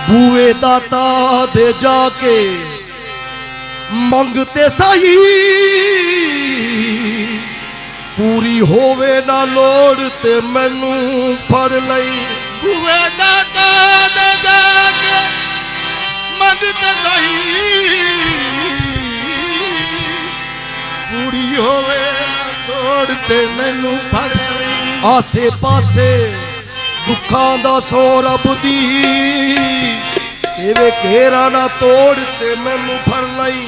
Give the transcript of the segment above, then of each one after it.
बूए दाता दे जाके मंगते सही पूरी होवे ना लोड़ ते मैनू फड़ लई। बूए दाता दे जाके मंगते सही पूरी होवे ना लोड़ ते मैनू फड़ लई। आसे पासे दुखां दा सो रब दी एवे घेरा ना तोड़ ते मैनू फड़ लई।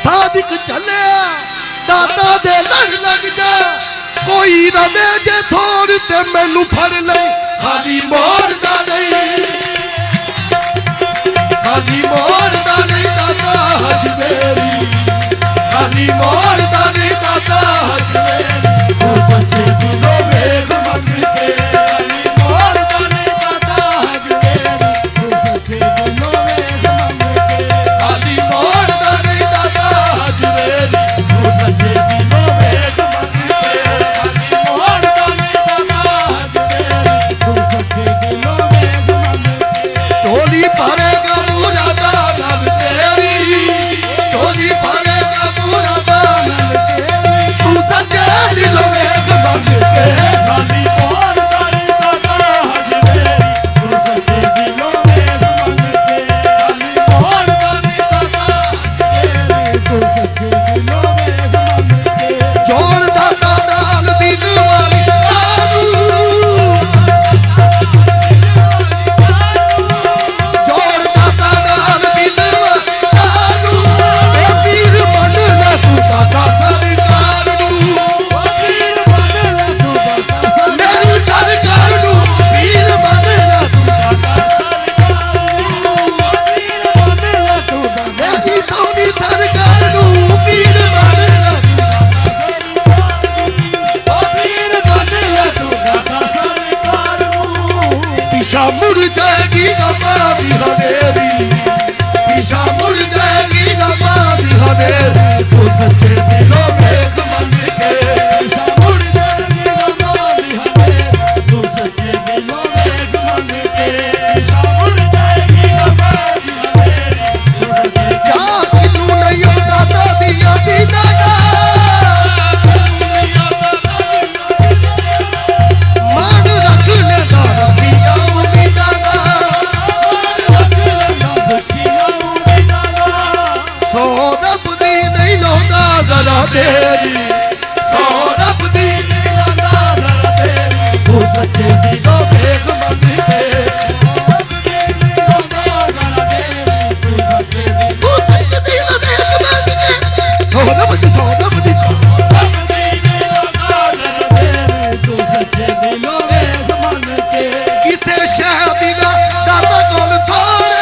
सादिक चलिया दाता दे लड़ लग जा कोई रवे जे थोड़ ते मैनू फड़ लई। खाली मोर दा नहीं खाली मोर दा नहीं दाता हजमेरी खाली मोर दा नहीं दाता हजमेरी तू सच्चे दिलों वेख मंग के खाली मोर दा नहीं दाता हजमेरी तू सच्चे दिलों वेख मंग के खाली मोर दा नहीं दाता हजमेरी तू सच्चे दिलों वेख मंग के खाली मोर दा नहीं दाता हजमेरी तू सच्चे दिलों वेख मंग के। चोली भरेगा मुरादा नल तेरी चोली भरेगा मुरादा नल तेरी तू सच्चे दिलों वेख मंग के। खाली मोर दा नहीं दाता हजमेरी तू सच्चे दिलों वेख मंग के खाली मोर दा नहीं दाता हजमेरी तू सच्चे दिलों वेख मंग के। जोड़ दाता नाल दिल वाली आनू जोड़ दाता नाल दिल वाली आनू ए पीर बन ले तू दाता सरकार नू ओ पीर बन ले तू दाता सरकार मेरी सरकार नू पीर बन ले तू दाता सरकार ओ पीर बन ले तू दाता मेरी सोनी सरकार नू पीर बन ले तू ओ पीर बन ले तू दाता सरकार पीछा मुड़ जाएगी गमा भी हनेरी पीछा मुड़ जाएगी गमा भी हनेरी तू सच्चे दिलों वेख मंग के पीछा मुड़ जाएगी गमा दी हमें तू सच्चे दिलों वेख मंग के पीछा मुड़ जाएगी गमा दी हमें तू सच्चे जा किनू नहीं हो दाता दिया दीना मान रख ले ना रखिया उम्मीदा सो रब दी नहीं लौंदा जरा तेरी सो रब दी नहीं लौंदा जरा तेरी तू सच्चे दिलों वेख मंग के तू सच्चे दिलों वेख मंग के सो रब दी सो रब दी तू सच्चे दिलों वेख मंग के किसे शह दी ना दाता कोल थोड़े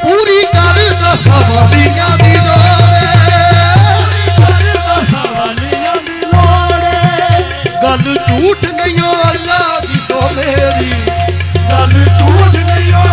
पूरी कर दा सवालियां दी लोड़े गल झूठ नहीं हो अल्लाह दी सो मेरी गल झूठ नहीं हो